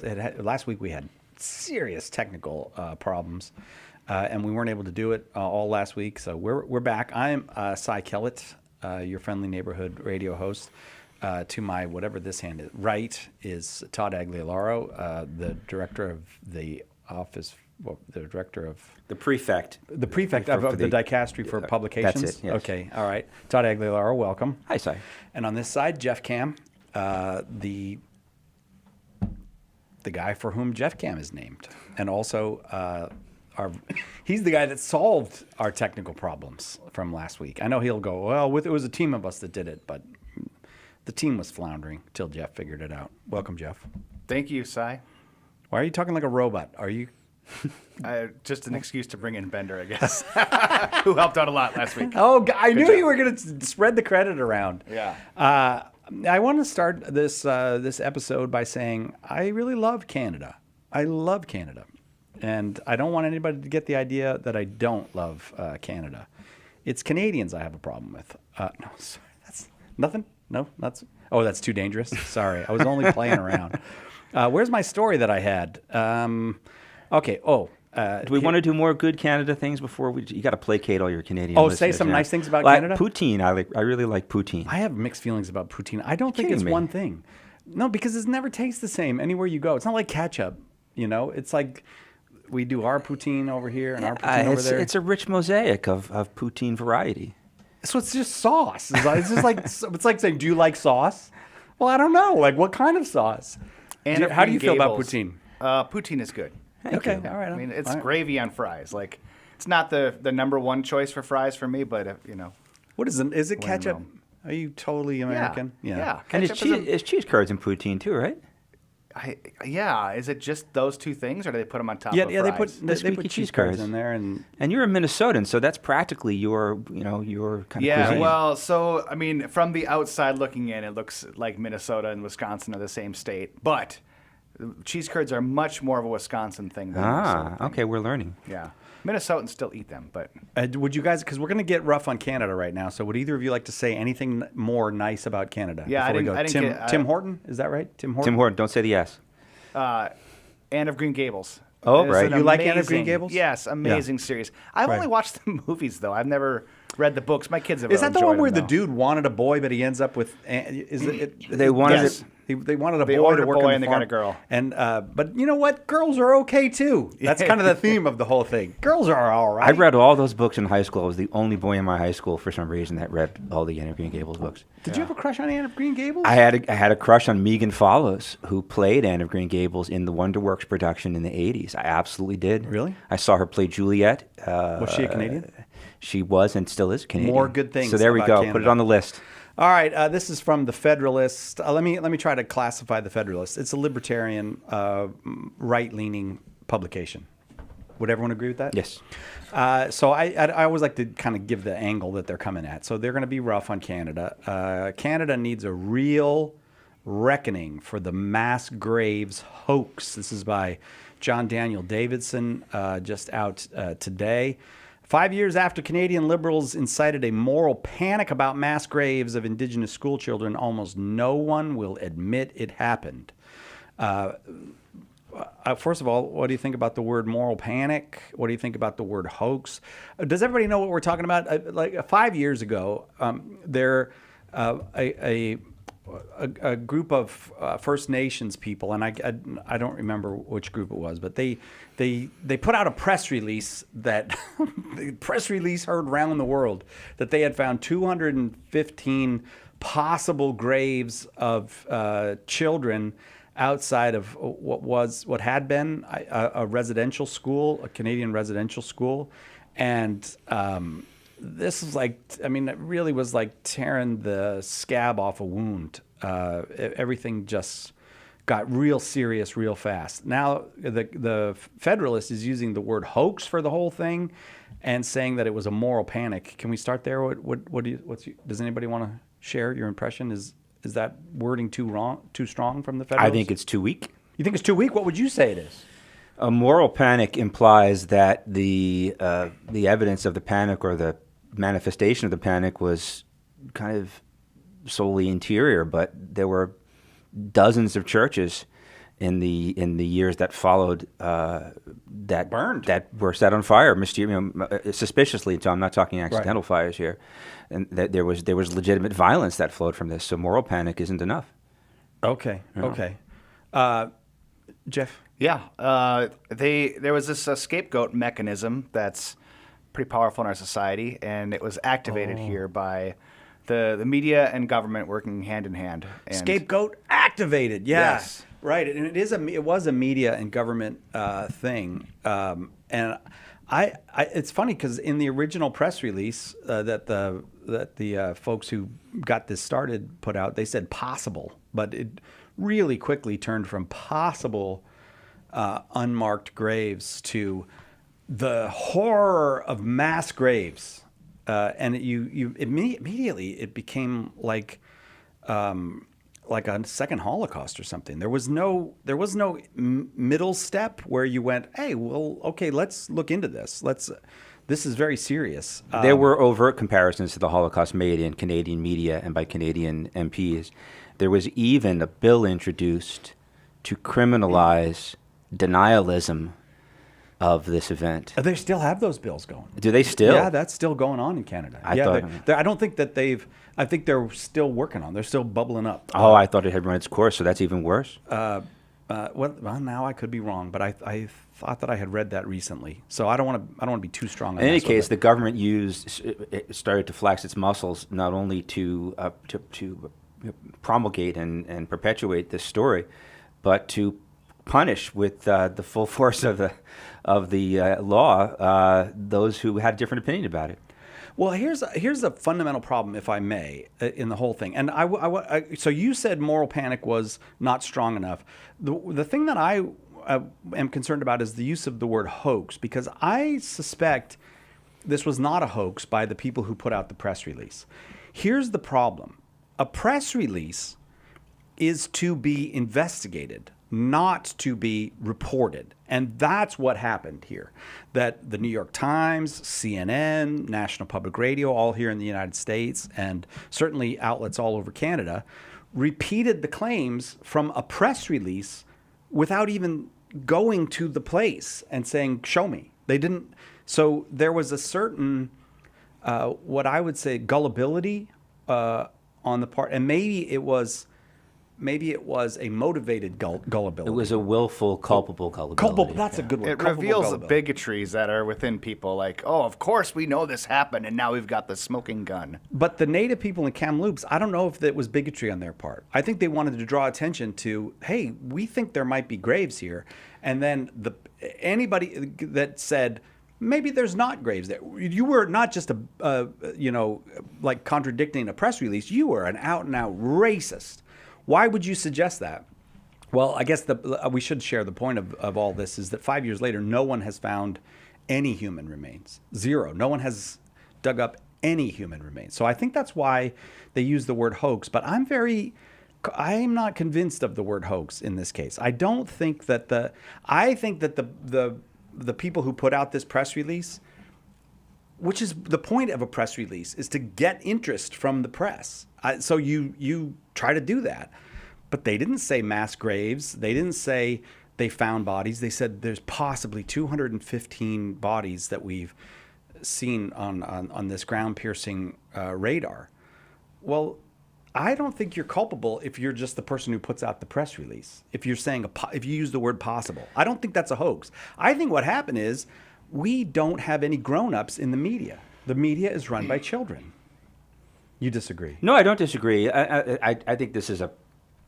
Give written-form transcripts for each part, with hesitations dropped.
Last week we had serious technical problems, and we weren't able to do it all last week. So we're back. I'm Cy Kellett, your friendly neighborhood radio host. To my whatever this hand is, right is Todd Aguilaro, the director of the office, the director of the prefect of the Dicastery for publications. That's it. Yes. Okay, all right. Todd Aguilaro, welcome. Hi, Cy. And on this side, Jeff Cam, the guy for whom Jeff Cam is named, and also he's the guy that solved our technical problems from last week. I know he'll go, well, it was a team of us that did it, but the team was floundering till Jeff figured it out. Welcome, Jeff. Thank you, Cy. Why are you talking like a robot? Are you? Just an excuse to bring in Bender, I guess, who helped out a lot last week. Oh, I knew you were going to spread the credit around. Yeah. I want to start this episode by saying I really love Canada. I love Canada. And I don't want anybody to get the idea that I don't love Canada. It's Canadians I have a problem with. No, sorry, that's nothing. No, that's too dangerous. Sorry, I was only playing around. Where's my story that I had? Okay. Do we want to do more good Canada things before we? You got to placate all your Canadian. Oh, say some nice things about Canada. Poutine. I really like poutine. I have mixed feelings about poutine. I don't think it's one thing. No, because it never tastes the same anywhere you go. It's not like ketchup. It's like we do our poutine over here and our poutine over there. It's a rich mosaic of poutine variety. So it's just sauce. It's just like it's like saying, "Do you like sauce?" Well, I don't know. Like, what kind of sauce? How do you feel about poutine? Poutine is good. Okay, all right. I mean, it's gravy on fries. Like, it's not the number one choice for fries for me, but What is it? Is it ketchup? Are you totally American? Yeah. And it's cheese curds in poutine too, right? Is it just those two things, or do they put them on top? Yeah, of they fries? put cheese curds in there, and you're a Minnesotan, so that's practically your kind of cuisine. Yeah, well, so I mean, from the outside looking in, it looks like Minnesota and Wisconsin are the same state, but cheese curds are much more of a Wisconsin thing than Minnesota thing. Okay, we're learning. Yeah. Minnesotans still eat them, but... would you guys, because we're going to get rough on Canada right now, so would either of you like to say anything more nice about Canada? Yeah, I didn't get... Tim Horton, is that right? Tim Horton? Tim Horton, don't say the S. Anne of Green Gables. Oh, right. You like Anne of Green Gables? Yes, amazing series. I've only watched the movies, though. I've never read the books. My kids have Is that the one where them, the dude wanted a boy, but he ends up with... They wanted yes. They wanted a boy to work on the farm. And they got a girl. And but you know what? Girls are okay too. That's kind of the theme of the whole thing. Girls are all right. I read all those books in high school. I was the only boy in my high school for some reason that read all the Anne of Green Gables books. Did you have a crush on Anne of Green Gables? I had a crush on Megan Follows, who played Anne of Green Gables in the Wonderworks production in the 80s. I absolutely did. Really? I saw her play Juliet. Was she a Canadian? She was and still is Canadian. More good things. So there we go. Canada. Put it on the list. All right, this is from the Federalist. Let me try to classify the Federalist. It's a libertarian, right-leaning publication. Would everyone agree with that? Yes. So I always like to kind of give the angle that they're coming at. So they're going to be rough on Canada. Canada needs a real reckoning for the mass graves hoax. This is by John Daniel Davidson, just out today. 5 years after Canadian Liberals incited a moral panic about mass graves of Indigenous school children, almost no one will admit it happened. First of all, what do you think about the word moral panic? What do you think about the word hoax? Does everybody know what we're talking about? Like 5 years ago, a group of First Nations people, and I don't remember which group it was, but they put out a press release that the press release heard round the world that they had found 215 possible graves of children outside of what had been a residential school, a Canadian residential school, and this is like, I mean, it really was like tearing the scab off a wound. Everything just got real serious real fast. Now the Federalist is using the word hoax for the whole thing and saying that it was a moral panic. Can we start there? Does anybody want to share your impression? Is that wording too strong from the Federalist? I think it's too weak. You think it's too weak? What would you say it is? A moral panic implies that the evidence of the panic or the manifestation of the panic was kind of solely interior, but there were dozens of churches in the years that followed that Burned. that were set on fire, suspiciously. So I'm not talking accidental fires here, and that there was legitimate violence that flowed from this. So moral panic isn't enough. Okay. Okay. Jeff. Yeah, there was this scapegoat mechanism that's pretty powerful in our society, and it was activated here by the media and government working hand in hand. And Scapegoat activated. Yeah. Yes. Right. And it was a media and government thing. And it's funny because in the original press release that the folks who got this started put out, they said possible, but it really quickly turned from possible unmarked graves to the horror of mass graves. And you immediately it became like a second Holocaust or something. There was no middle step where you went, hey, well, okay, let's look into this. This is very serious. There were overt comparisons to the Holocaust made in Canadian media and by Canadian MPs. There was even a bill introduced to criminalize denialism of this event. They still have those bills going. Do they still? Yeah, that's still going on in Canada. I don't think that I think they're still working on. They're still bubbling up. Oh, I thought it had run its course, so that's even worse. Well, now I could be wrong, but I thought that I had read that recently. So I don't want to be too strong on In any that. case, the government started to flex its muscles not only to promulgate and perpetuate this story, but to punish with the full force of the law those who had a different opinion about it. Well, here's a fundamental problem, if I may, in the whole thing. And so you said moral panic was not strong enough. The thing that I am concerned about is the use of the word hoax, because I suspect this was not a hoax by the people who put out the press release. Here's the problem. A press release is to be investigated, not to be reported. And that's what happened here. That the New York Times, CNN, National Public Radio, all here in the United States, and certainly outlets all over Canada, repeated the claims from a press release without even going to the place and saying, show me. They didn't. So there was a certain, what I would say, gullibility on the part, and maybe it was a motivated gullibility. It was a willful, culpable gullibility. Culpable, that's a good word. It Culpable reveals the gullibility. bigotries that are within people. Like, oh, of course we know this happened, and now we've got the smoking gun. But the native people in Kamloops, I don't know if that was bigotry on their part. I think they wanted to draw attention to, hey, we think there might be graves here. And then anybody that said, maybe there's not graves there. You were not just like contradicting a press release. You were an out-and-out racist. Why would you suggest that? Well, I guess we should share the point of all this is that 5 years later, no one has found any human remains. Zero. No one has dug up any human remains. So I think that's why they use the word hoax. But I am not convinced of the word hoax in this case. I don't think that I think that the people who put out this press release, which is the point of a press release, is to get interest from the press. So you try to do that. But they didn't say mass graves. They didn't say they found bodies. They said there's possibly 215 bodies that we've seen on this ground-piercing radar. Well, I don't think you're culpable if you're just the person who puts out the press release. If you're saying if you use the word possible, I don't think that's a hoax. I think what happened is we don't have any grown-ups in the media. The media is run by children. You disagree? No, I don't disagree. I think this is a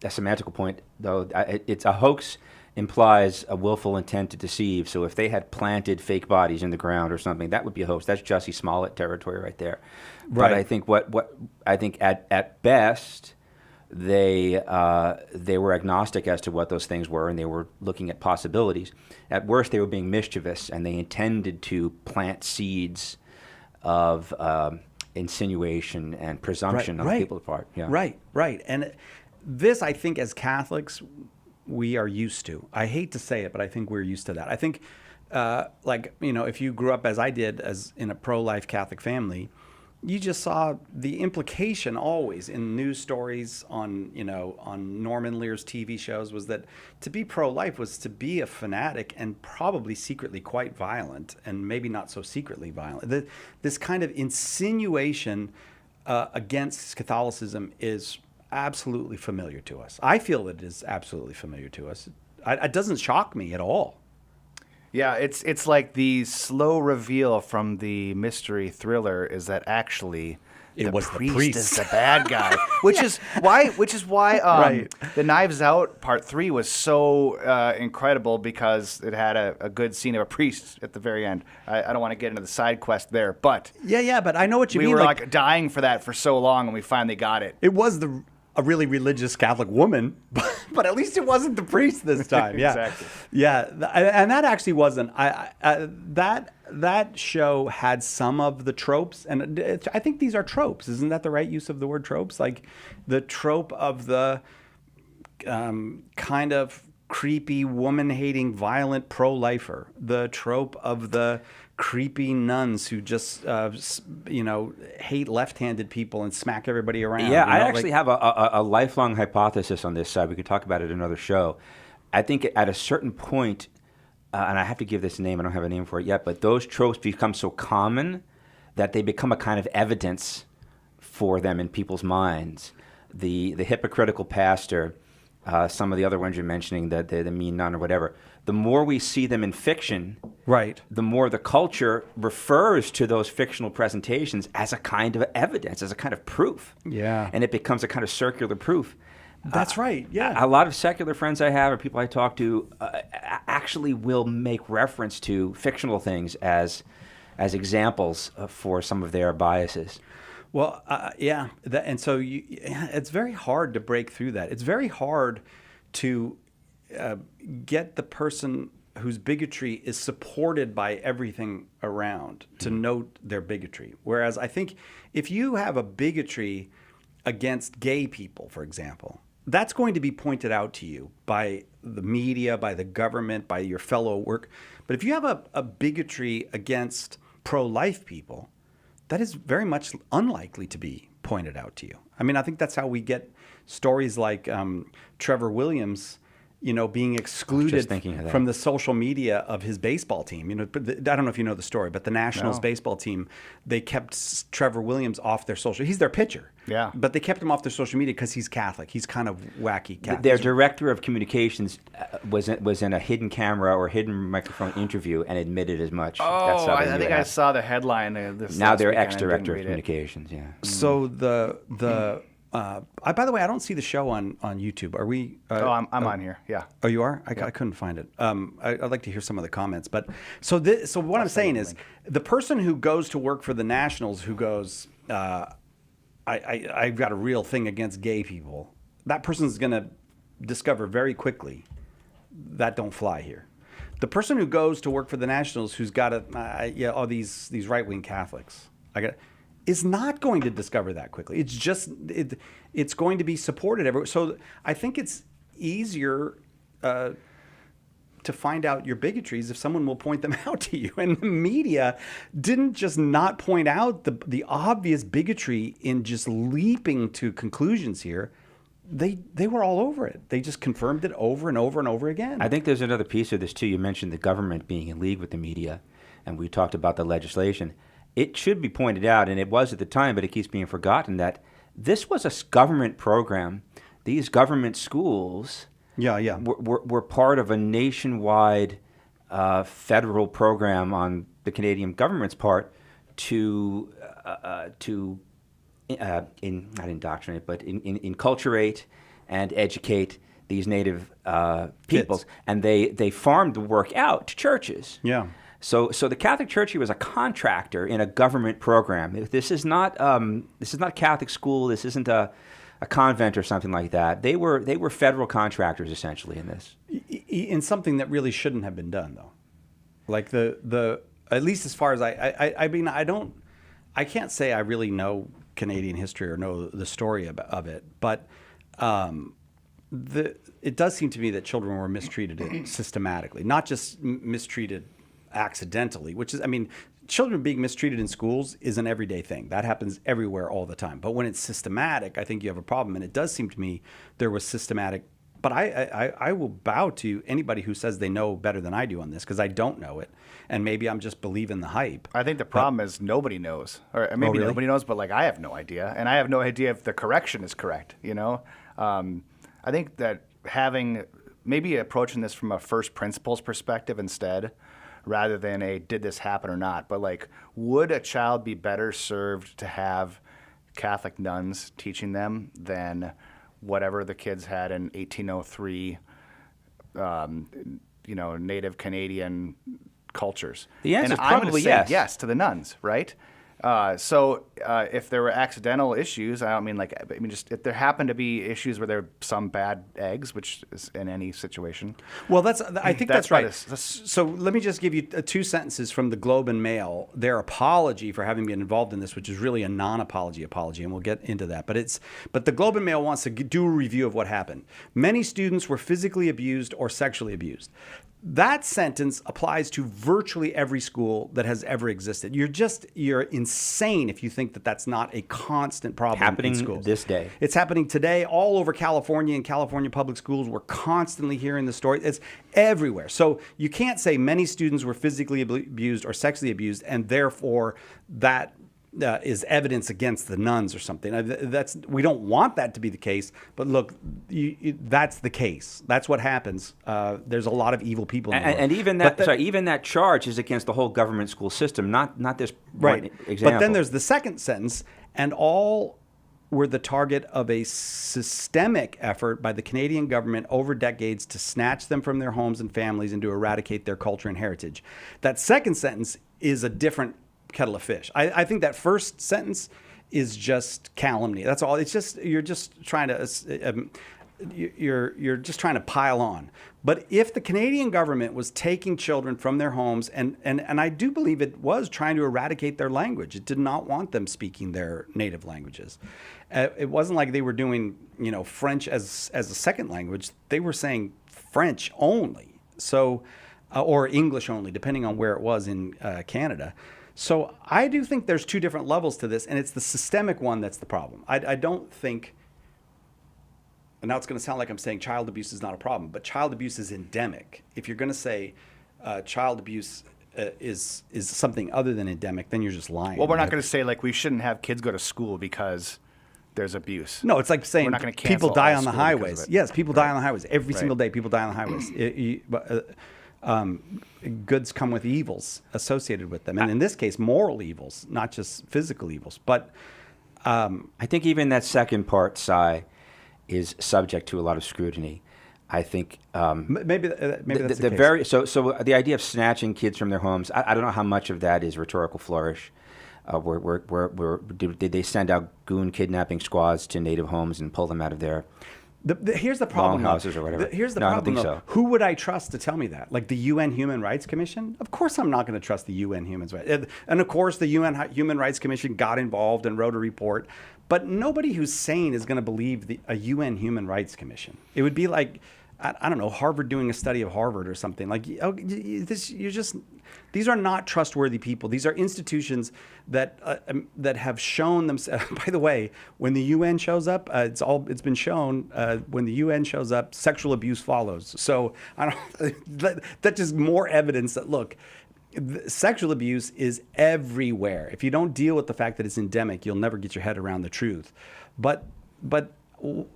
semantical point, though. It's a hoax implies a willful intent to deceive. So if they had planted fake bodies in the ground or something, that would be a hoax. That's Jussie Smollett territory right there. Right. But I think I think at best they were agnostic as to what those things were, and they were looking at possibilities. At worst, they were being mischievous, and they intended to plant seeds of insinuation and presumption on people's part. Yeah. Right. And this, I think, as Catholics, we are used to. I hate to say it, but I think we're used to that. I think, if you grew up as I did, as in a pro-life Catholic family, you just saw the implication always in news stories on Norman Lear's TV shows was that to be pro-life was to be a fanatic and probably secretly quite violent, and maybe not so secretly violent. This kind of insinuation against Catholicism is absolutely familiar to us. I feel that it is absolutely familiar to us. It doesn't shock me at all. Yeah, it's like the slow reveal from the mystery thriller is that actually It was the priest priest. is the bad guy, which is why Right. the Knives Out Part 3 was so incredible, because it had a good scene of a priest at the very end. I don't want to get into the side quest there, but Yeah, but I know what you we mean. were like dying for that for so long, and we finally got it. It was a really religious Catholic woman, but at least it wasn't the priest this time. Yeah, Exactly. Yeah, and that actually wasn't. That show had some of the tropes, and I think these are tropes. Isn't that the right use of the word tropes? Like the trope of the kind of creepy, woman-hating, violent pro-lifer. The trope of the creepy nuns who just hate left-handed people and smack everybody around. Yeah, you know, I actually have a lifelong hypothesis on this side. We could talk about it in another show. I think at a certain point, and I have to give this a name, I don't have a name for it yet, but those tropes become so common that they become a kind of evidence for them in people's minds. The hypocritical pastor, some of the other ones you're mentioning, the mean nun or whatever, the more we see them in fiction, right. the more the culture refers to those fictional presentations as a kind of evidence, as a kind of proof. Yeah. And it becomes a kind of circular proof. That's right. Yeah. A lot of secular friends I have or people I talk to actually will make reference to fictional things as examples for some of their biases. Well, yeah, and so it's very hard to break through that. It's very hard to get the person whose bigotry is supported by everything around to note their bigotry. Whereas I think if you have a bigotry against gay people, for example, that's going to be pointed out to you by the media, by the government, by your fellow work. But if you have a bigotry against pro-life people, that is very much unlikely to be pointed out to you. I mean, I think that's how we get stories like Trevor Williams, being excluded thinking of that. from the social media of his baseball team. I don't know if you know the story, but the Nationals No. baseball team, they kept Trevor Williams off their social. He's their pitcher. Yeah. But they kept him off their social media because he's Catholic. He's kind of wacky Catholic. Their director of communications was in a hidden camera or hidden microphone interview and admitted as much. Oh, That's how they I knew think it I happened. saw the headline. This Now last they're weekend. I ex-director of didn't read it. communications, yeah. So by the way, I don't see the show on YouTube. Are we? I'm on here. Yeah. Oh, you are? I couldn't find it. I'd like to hear some of the comments. But so what I'm saying is, the person who goes to work for the Nationals, who goes, I've got a real thing against gay people. That person's going to discover very quickly that don't fly here. The person who goes to work for the Nationals, who's got these right-wing Catholics, is not going to discover that quickly. It's just it's going to be supported everywhere. So I think it's easier to find out your bigotries if someone will point them out to you. And the media didn't just not point out the obvious bigotry in just leaping to conclusions here. They were all over it. They just confirmed it over and over and over again. I think there's another piece of this, too. You mentioned the government being in league with the media, and we talked about the legislation. It should be pointed out, and it was at the time, but it keeps being forgotten, that this was a government program. These government schools were part of a nationwide federal program on the Canadian government's part to not indoctrinate, but enculturate and educate these native peoples. And they farmed the work out to churches. Yeah. So the Catholic Church here was a contractor in a government program. This is not a Catholic school. This isn't a convent or something like that. They were federal contractors essentially in this. In something that really shouldn't have been done, though. Like the at least as far as I mean, I can't say I really know Canadian history or know the story of it, but it does seem to me that children were mistreated systematically, not just mistreated accidentally, which is, I mean, children being mistreated in schools is an everyday thing. That happens everywhere all the time. But when it's systematic, I think you have a problem. And it does seem to me there was systematic. But I will bow to anybody who says they know better than I do on this, because I don't know it. And maybe I'm just believing the hype. I think the problem is nobody knows. Or maybe really? nobody knows, but like I have no idea. And I have no idea if the correction is correct, you know? I think that maybe approaching this from a first principles perspective instead, rather than a did this happen or not, but like, would a child be better served to have Catholic nuns teaching them than whatever the kids had in 1803, Native Canadian cultures? The answer and is I'm gonna probably say yes. yes to the nuns, right? So if there were accidental issues, just if there happened to be issues where there were some bad eggs, which is in any situation. Well, I think that's right. that's- So let me just give you two sentences from the Globe and Mail. Their apology for having been involved in this, which is really a non-apology apology, and we'll get into that. But the Globe and Mail wants to do a review of what happened. Many students were physically abused or sexually abused. That sentence applies to virtually every school that has ever existed. You're insane if you think that that's not a constant problem Happening in schools. this day. It's happening today all over California and California public schools. We're constantly hearing the story. It's everywhere. So you can't say many students were physically abused or sexually abused, and therefore that is evidence against the nuns or something. We don't want that to be the case, but look, that's the case. That's what happens. There's a lot of evil people in the world. And even that charge is against the whole government school system, not this right example. But then there's the second sentence, and all were the target of a systemic effort by the Canadian government over decades to snatch them from their homes and families and to eradicate their culture and heritage. That second sentence is a different kettle of fish. I think that first sentence is just calumny. That's all. It's just you're just trying to you're just trying to pile on. But if the Canadian government was taking children from their homes, and I do believe it was trying to eradicate their language, it did not want them speaking their native languages. It wasn't like they were doing French as a second language. They were saying French only, so or English only, depending on where it was in Canada. So I do think there's two different levels to this, and it's the systemic one that's the problem. I don't think, and now it's going to sound like I'm saying child abuse is not a problem, but child abuse is endemic. If you're going to say child abuse is something other than endemic, then you're just lying. Well, we're not going to say like we shouldn't have kids go to school because there's abuse. No, it's like saying We're not gonna cancel people die all on the school because of highways. it. Yes, people die on the highways. Every Right. single day, people die on the highways. Goods come with evils associated with them. And in this case, moral evils, not just physical evils. But I think even that second part, Cy, is subject to a lot of scrutiny. I think maybe that's the case. So the idea of snatching kids from their homes, I don't know how much of that is rhetorical flourish. Did they send out goon kidnapping squads to native homes and pull them out of their Here's the problem. longhouses or whatever? Here's the No, I don't problem. think Though. so. Who would I trust to tell me that? Like the UN Human Rights Commission? Of course, I'm not going to trust the UN Human Rights. And of course, the UN Human Rights Commission got involved and wrote a report. But nobody who's sane is going to believe a UN Human Rights Commission. It would be like, I don't know, Harvard doing a study of Harvard or something. Like, these are not trustworthy people. These are institutions that have shown themselves. By the way, when the UN shows up, it's been shown when the UN shows up, sexual abuse follows. So that's just more evidence that look. Sexual abuse is everywhere. If you don't deal with the fact that it's endemic, you'll never get your head around the truth. But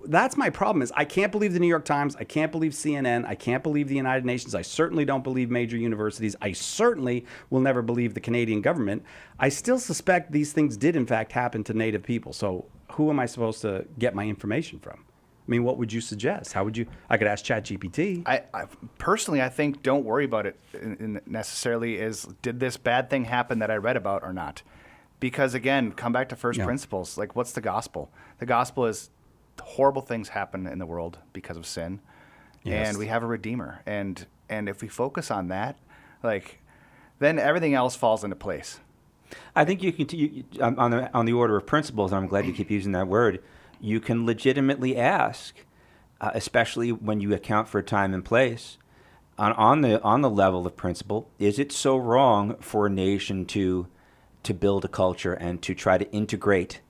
that's my problem is I can't believe the New York Times. I can't believe CNN. I can't believe the United Nations. I certainly don't believe major universities. I certainly will never believe the Canadian government. I still suspect these things did in fact happen to Native people. So who am I supposed to get my information from? I mean, what would you suggest? How would you? I could ask ChatGPT. I personally, I think don't worry about it necessarily. Did this bad thing happen that I read about or not? Because again, come back to first principles. Like, what's the gospel? The gospel is horrible things happen in the world because of sin, and we have a redeemer. And if we focus on that, then everything else falls into place. I think you can, on the order of principles, and I'm glad you keep using that word, you can legitimately ask, especially when you account for time and place, on the level of principle, is it so wrong for a nation to build a culture and to try to integrate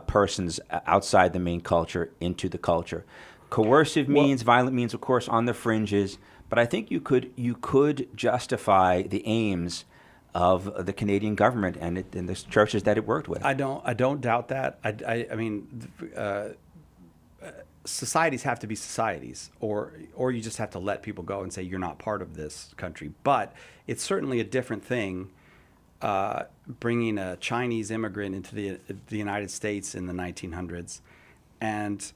persons outside the main culture into the culture? Coercive means, violent means, of course, on the fringes. But I think you could justify the aims of the Canadian government and the churches that it worked with. I don't doubt that. I mean, societies have to be societies, or you just have to let people go and say you're not part of this country. But it's certainly a different thing bringing a Chinese immigrant into the United States in the 1900s, and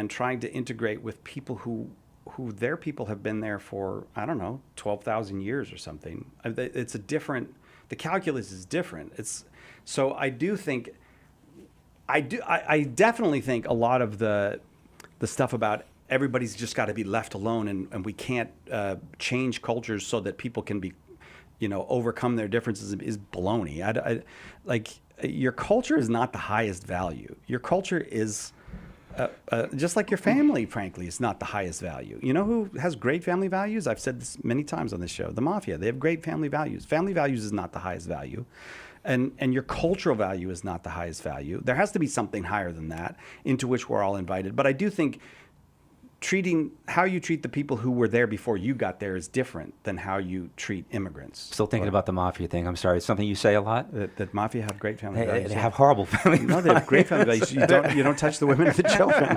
trying to integrate with people who their people have been there for, I don't know, 12,000 years or something. It's a different. The calculus is different. So I do think. I definitely think a lot of the stuff about everybody's just got to be left alone and we can't change cultures so that people can be, overcome their differences is baloney. Like, your culture is not the highest value. Your culture is just like your family, frankly, is not the highest value. You know who has great family values? I've said this many times on this show. The mafia. They have great family values. Family values is not the highest value. And your cultural value is not the highest value. There has to be something higher than that into which we're all invited. But I do think how you treat the people who were there before you got there is different than how you treat immigrants. Still thinking about the mafia thing. I'm sorry. It's something you say a lot? That mafia have great family values. They have horrible family values. No, they have great family values. You don't touch the women and the children.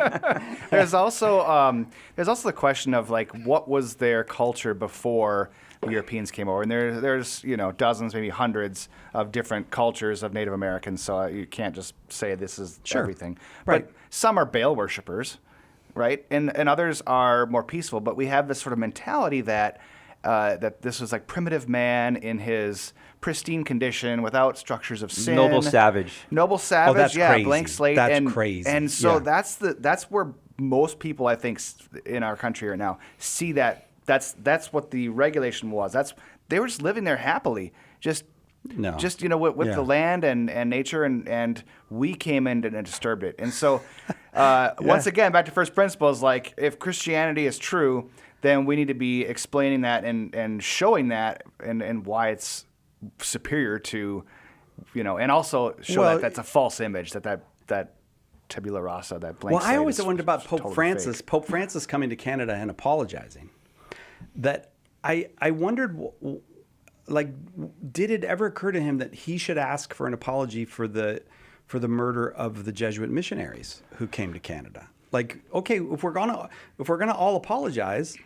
There's also the question of, like, what was their culture before the Europeans came over? And there's dozens, maybe hundreds of different cultures of Native Americans. So you can't just say this is everything. Right. But some are Baal worshipers, right? And others are more peaceful. But we have this sort of mentality that this was like primitive man in his pristine condition without structures of sin. Noble savage. Noble savage, that's yeah, crazy. blank slate. That's crazy. And so Yeah. that's where most people, I think, in our country right now see that that's what the regulation was. They were just living there happily, with the land and nature, and we came in and disturbed it. And so once again, back to first principles, like, if Christianity is true, then we need to be explaining that and showing that and why it's superior to, and also show that that's a false image, that tabula rasa, that blank slate. Well, I always is wondered about Pope totally Francis. fake. Pope Francis coming to Canada and apologizing. That I wondered, like, did it ever occur to him that he should ask for an apology for the murder of the Jesuit missionaries who came to Canada? Like, okay, if we're gonna all apologize,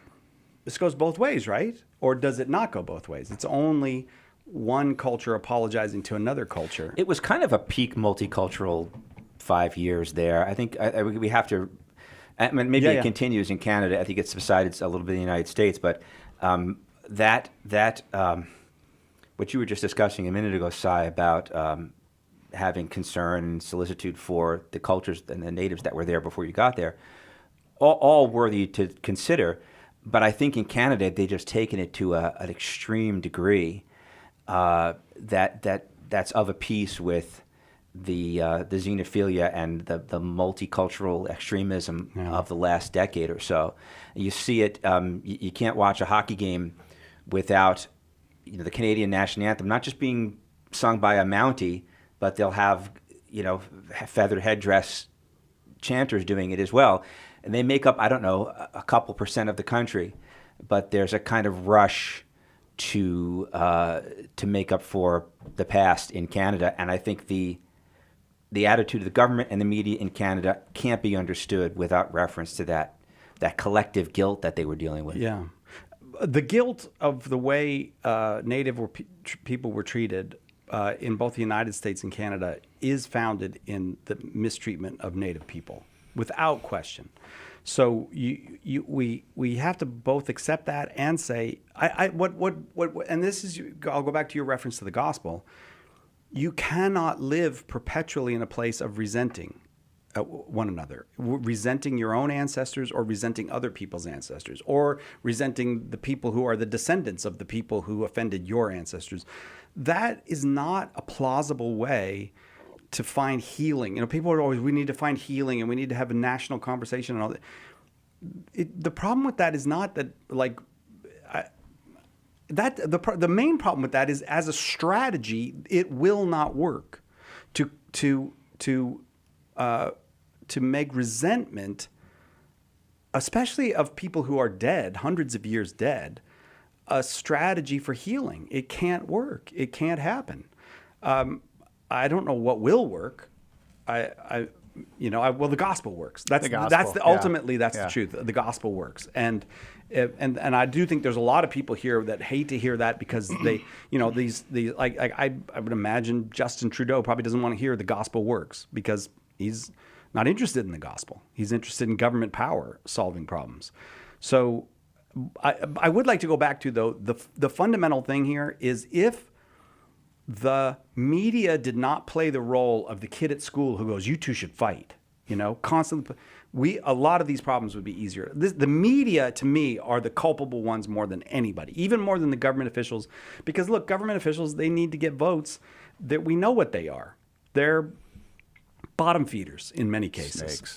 this goes both ways, right? Or does it not go both ways? It's only one culture apologizing to another culture. It was kind of a peak multicultural 5 years there. I think we have to. I mean, maybe it continues in Canada. I think it's subsided a little bit in the United States, but what you were just discussing a minute ago, Cy, about having concern and solicitude for the cultures and the natives that were there before you got there, all worthy to consider. But I think in Canada they've just taken it to an extreme degree that's of a piece with the xenophilia and the multicultural extremism of the last decade or so. You see it. You can't watch a hockey game without the Canadian national anthem not just being sung by a Mountie, but they'll have feathered headdress chanters doing it as well, and they make up, I don't know, a couple % of the country, but there's a kind of rush to make up for the past in Canada, and I think the attitude of the government and the media in Canada can't be understood without reference to that collective guilt that they were dealing with. Yeah. The guilt of the way Native people were treated in both the United States and Canada is founded in the mistreatment of Native people, without question. So we have to both accept that and say, and this is, I'll go back to your reference to the gospel. You cannot live perpetually in a place of resenting one another, resenting your own ancestors or resenting other people's ancestors, or resenting the people who are the descendants of the people who offended your ancestors. That is not a plausible way to find healing. People are always, we need to find healing and we need to have a national conversation and all that. The problem with that is not that, like, the main problem with that is, as a strategy, it will not work. To make resentment, especially of people who are dead, hundreds of years dead, a strategy for healing. It can't work. It can't happen. I don't know what will work. Well, the gospel works. That's The gospel, ultimately that's yeah. the truth. The gospel works, and I do think there's a lot of people here that hate to hear that, because they, these like I would imagine Justin Trudeau probably doesn't want to hear the gospel works, because he's not interested in the gospel. He's interested in government power solving problems. So I would like to go back to, though, the fundamental thing here is, if the media did not play the role of the kid at school who goes, "You two should fight," constantly, a lot of these problems would be easier. The media, to me, are the culpable ones more than anybody, even more than the government officials. Because look, government officials, they need to get votes. That we know what they are. They're bottom feeders in many cases. Snakes.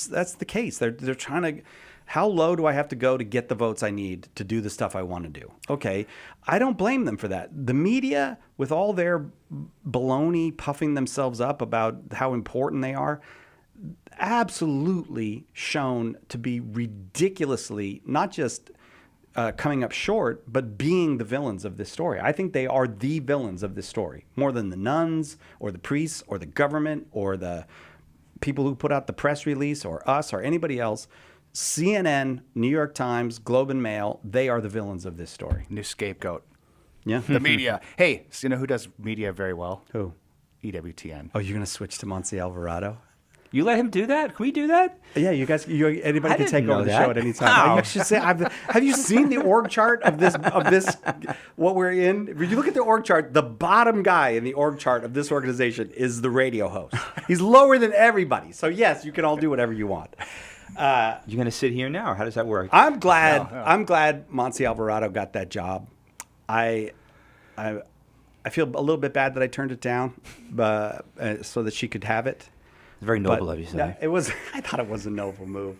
That's the case. They're trying to. How low do I have to go to get the votes I need to do the stuff I want to do? Okay, I don't blame them for that. The media, with all their baloney puffing themselves up about how important they are, absolutely shown to be ridiculously not just coming up short, but being the villains of this story. I think they are the villains of this story, more than the nuns or the priests or the government or the people who put out the press release or us or anybody else. CNN, New York Times, Globe and Mail, they are the villains of this story. New scapegoat. Yeah. The media. Hey, so you know who does media very well? Who? EWTN. Oh, you're going to switch to Monty Alvarado? You let him do that? Can we do that? Yeah, you guys. Anybody I can didn't take know over the that. show at any time. How? You should say. Have you seen the org chart of this? What we're in? If you look at the org chart, the bottom guy in the org chart of this organization is the radio host. He's lower than everybody. So yes, you can all do whatever you want. You're going to sit here now, or how does that work? I'm glad. No. I'm glad Monty Alvarado got that job. I feel a little bit bad that I turned it down, but so that she could have it. It's very noble But, of you, yeah, say. it was. I thought it was a noble move,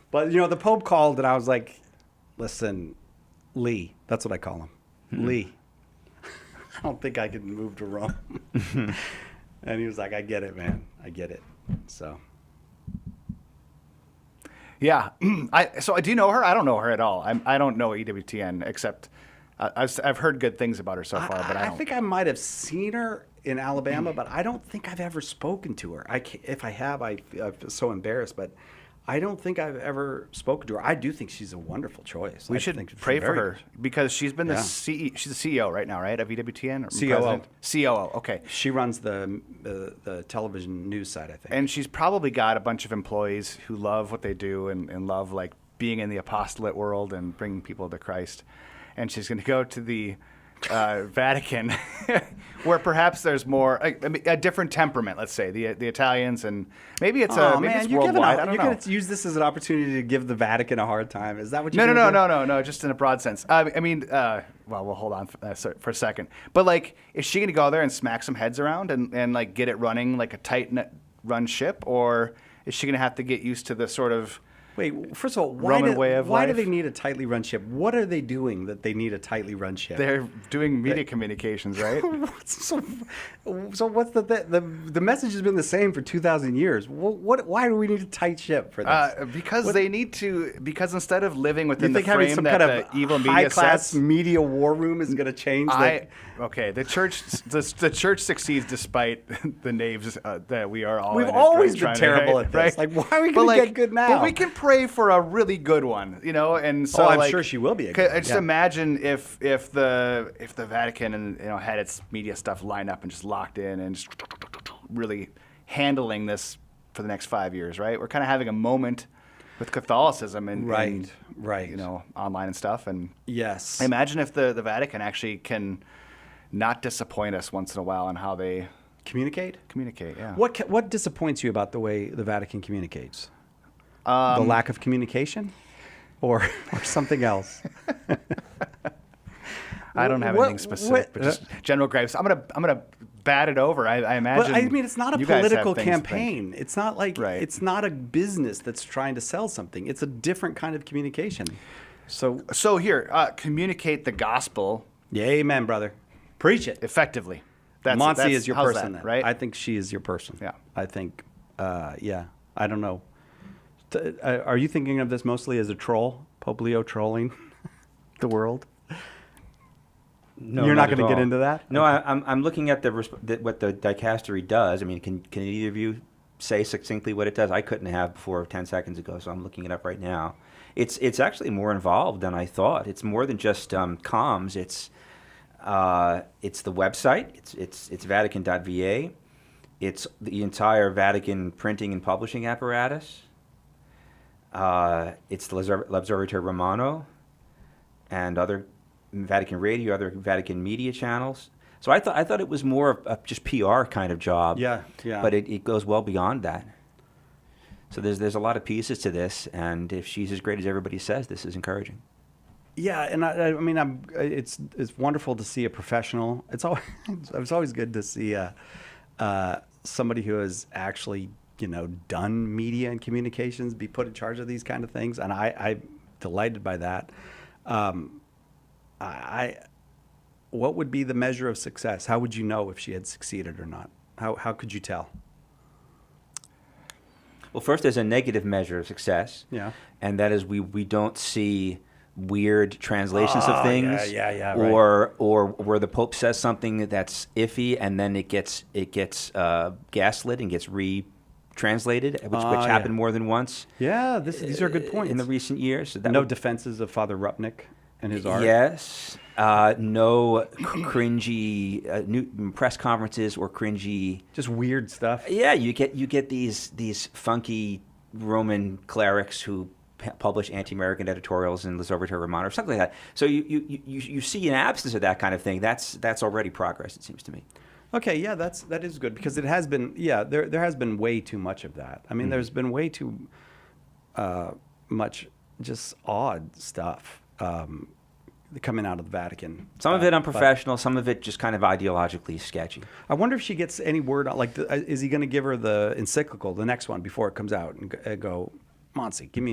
but the Pope called, and I was like, "Listen, Lee." That's what I call him, Lee. I don't think I can move to Rome. And he was like, "I get it, man. I get it." So. Yeah. So do you know her? I don't know her at all. I don't know EWTN, except I've heard good things about her so far, but I don't. think I might have seen her in Alabama, but I don't think I've ever spoken to her. If I have, I feel so embarrassed, but I don't think I've ever spoken to her. I do think she's a wonderful choice. We I should think she's pray for very her because she's been the Yeah. she's the CEO right now, right, of EWTN? Or COO. president? COO, okay. She runs the television news side, I think. And she's probably got a bunch of employees who love what they do and love like being in the apostolate world and bringing people to Christ. And she's going to go to the Vatican, where perhaps there's more a different temperament. Let's say the Italians, and maybe it's maybe it's worldwide. I don't know. You're going to use this as an opportunity to give the Vatican a hard time. Is that what you're No, going to do? no. Just in a broad sense. Well, we'll hold on for a second. But like, is she going to go there and smack some heads around and like get it running like a tight run ship, or is she going to have to get used to the sort of Wait, first of all, Roman way of why do life? they need a tightly run ship? What are they doing that they need a tightly run ship? they're doing media communications, right? so what's the message has been the same for 2,000 years. Why do we need a tight ship for this? Because they need to. Because instead of living within you the think having frame some that kind the of evil media high-class sets, media war room is going to change? Okay, the church the church succeeds despite the knaves that we are all. We've in it, always been trying to- terrible at this. right? Like, why are we But, going to get good now? But we can pray for a really good one, and so I'm like, sure she will be a good one, Just yeah. imagine if the Vatican and had its media stuff lined up and just locked in and just really handling this for the next 5 years, right? We're kind of having a moment with Catholicism and Right. online and stuff. And Yes. imagine if the Vatican actually can not disappoint us once in a while on how they Communicate? communicate. Yeah. What disappoints you about the way the Vatican communicates? The Um, lack of communication? Or something else? I don't have What- anything specific, but just general gripes. I'm gonna bat it over. I imagine. But I mean, it's not a you guys have political things to think. campaign. It's not like Right. it's not a business that's trying to sell something. It's a different kind of communication. So here, communicate the gospel Yeah, amen, brother. Preach it. effectively. Monty is your how's person, that, then. right? I think she is your person. Yeah. I think, yeah. I don't know. Are you thinking of this mostly as a troll? Pope Leo trolling the world? No, You're not at going to get all. into that? No, Okay. I'm looking at what the Dicastery does. I mean, can either of you say succinctly what it does? I couldn't have before 10 seconds ago, so I'm looking it up right now. It's actually more involved than I thought. It's more than just comms. It's the website. It's Vatican.va. It's the entire Vatican printing and publishing apparatus. It's the L'Osservatore Romano and other Vatican radio, other Vatican media channels. So I thought it was more of a just PR kind of job. Yeah, yeah. But it goes well beyond that. So there's a lot of pieces to this, and if she's as great as everybody says, this is encouraging. Yeah, and I mean, it's wonderful to see a professional. It's always good to see somebody who has actually done media and communications be put in charge of these kind of things, and I'm delighted by that. What would be the measure of success? How would you know if she had succeeded or not? How could you tell? Well, first, there's a negative measure of success. Yeah. And that is we don't see weird translations of things. Yeah, or where the Pope says something that's iffy and then it gets gaslit and gets retranslated, which happened more than once. Yeah, these are good points. In the recent years. So No defenses of Father Rupnik and his art. Yes. No cringy new press conferences or cringy. Just weird stuff. Yeah, you get these funky Roman clerics who publish anti-American editorials in L'Osservatore Romano or something like that. So you see an absence of that kind of thing. That's already progress, it seems to me. Okay, yeah, that is good because it has been. Yeah, there has been way too much of that. I mean, there's been way too much just odd stuff coming out of the Vatican. Some of it unprofessional, some of it just kind of ideologically sketchy. I wonder if she gets any word on, like, is he going to give her the encyclical, the next one, before it comes out, and go, Monsi, give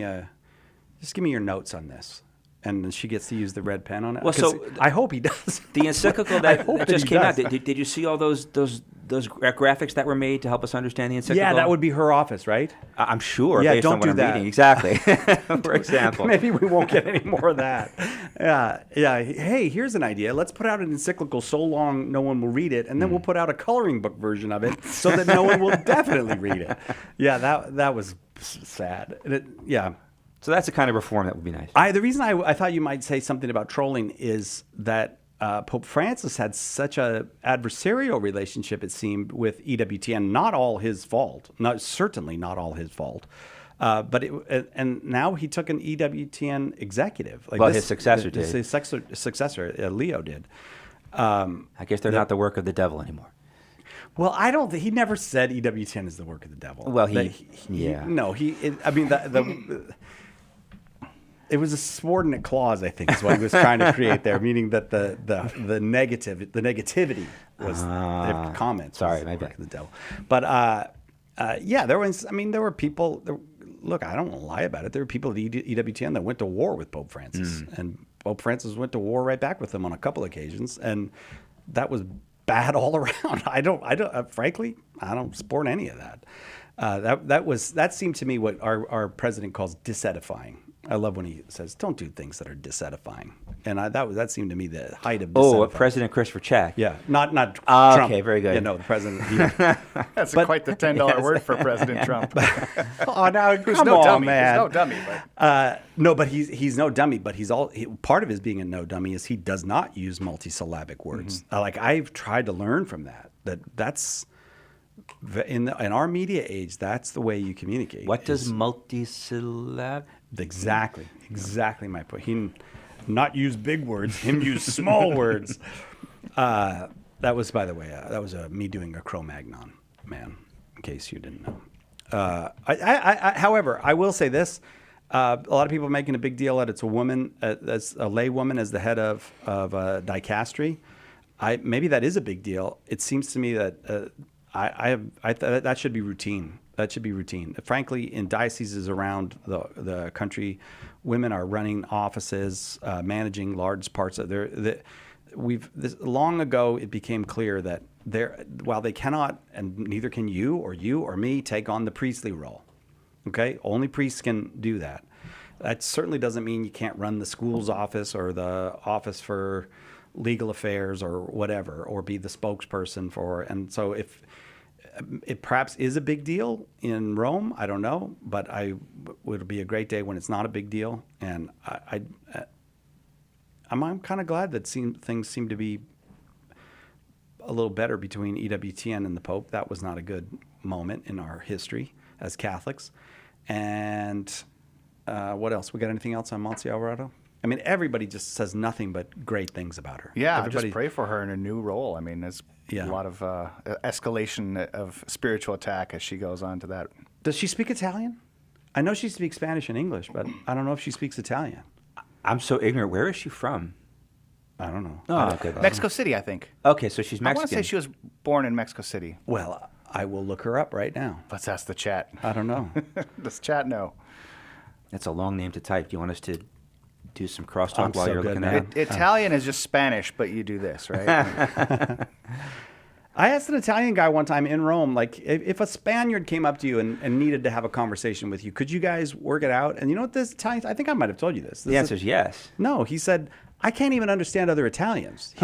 me your notes on this, and then she gets to use the red pen on it. Well, 'Cause so I hope he does. The encyclical I that hope that just he came out. does. Did you see all those graphics that were made to help us understand the encyclical? Yeah, that would be her office, right? I'm sure. Yeah, based don't on what do I'm that. reading. Exactly. For example. Maybe we won't get any more of that. Yeah. Hey, here's an idea. Let's put out an encyclical so long no one will read it, and then we'll put out a coloring book version of it so that no one will definitely read it. Yeah, that was sad. Yeah. So that's the kind of reform that would be nice. The reason I thought you might say something about trolling is that Pope Francis had such a adversarial relationship, it seemed, with EWTN. Not all his fault. Certainly not all his fault. And now he took an EWTN executive. Like his successor did. His successor, Leo did. I guess they're not the work of the devil anymore. Well, I don't. He never said EWTN is the work of the devil. Well, it was a subordinate clause, I think, is what he was trying to create there, meaning that the negativity was the comments. Sorry, was my bad. the devil. But yeah, there were people. Look, I don't want to lie about it. There were people at EWTN that went to war with Pope Francis, and Pope Francis went to war right back with them on a couple occasions, and that was bad all around. Frankly, I don't support any of that. That seemed to me what our president calls disedifying. I love when he says, "Don't do things that are disedifying," and that seemed to me the height of disedifying. Oh, President Christopher Check. Yeah, not Trump. Okay, very good. Yeah, no, the president. That's quite the $10 word for President Trump. Oh, now Who's come no on, dummy. man. He's no dummy. But. No, but he's no dummy. But part of his being a no dummy is he does not use multisyllabic words. Like I've tried to learn from that. That's in our media age. That's the way you communicate. What does multisyllab? Exactly my point. He not use big words. Him use small words. That was, by the way, me doing a Cro-Magnon, man. In case you didn't know. However, I will say this: a lot of people are making a big deal that it's a woman, as a lay woman, as the head of Dicastery. Maybe that is a big deal. It seems to me that that should be routine. That should be routine. Frankly, in dioceses around the country, women are running offices, managing large parts of long ago, it became clear that while they cannot, and neither can you or me, take on the priestly role. Okay? Only priests can do that. That certainly doesn't mean you can't run the school's office or the office for legal affairs or whatever, or be the spokesperson for. And so if it perhaps is a big deal in Rome, I don't know, but it'll be a great day when it's not a big deal. And I'm kind of glad that things seem to be a little better between EWTN and the Pope. That was not a good moment in our history as Catholics. And what else? We got anything else on Monse Alvarado? I mean, everybody just says nothing but great things about her. Yeah, everybody, just pray for her in a new role. I mean, there's a lot of escalation of spiritual attack as she goes on to that. Does she speak Italian? I know she speaks Spanish and English, but I don't know if she speaks Italian. I'm so ignorant. Where is she from? I don't know. Oh, okay. Mexico City, I think. Okay, so she's Mexican. I want to say she was born in Mexico City. Well, I will look her up right now. Let's ask the chat. I don't know. Does chat know? That's a long name to type. Do you want us to do some crosstalk I'm while so you're good looking now. at it? Italian is just Spanish, but you do this, right? I asked an Italian guy one time in Rome, like, if a Spaniard came up to you and needed to have a conversation with you, could you guys work it out? And you know what this Italian, I think I might have told you this. The answer is yes. No, he said, I can't even understand other Italians.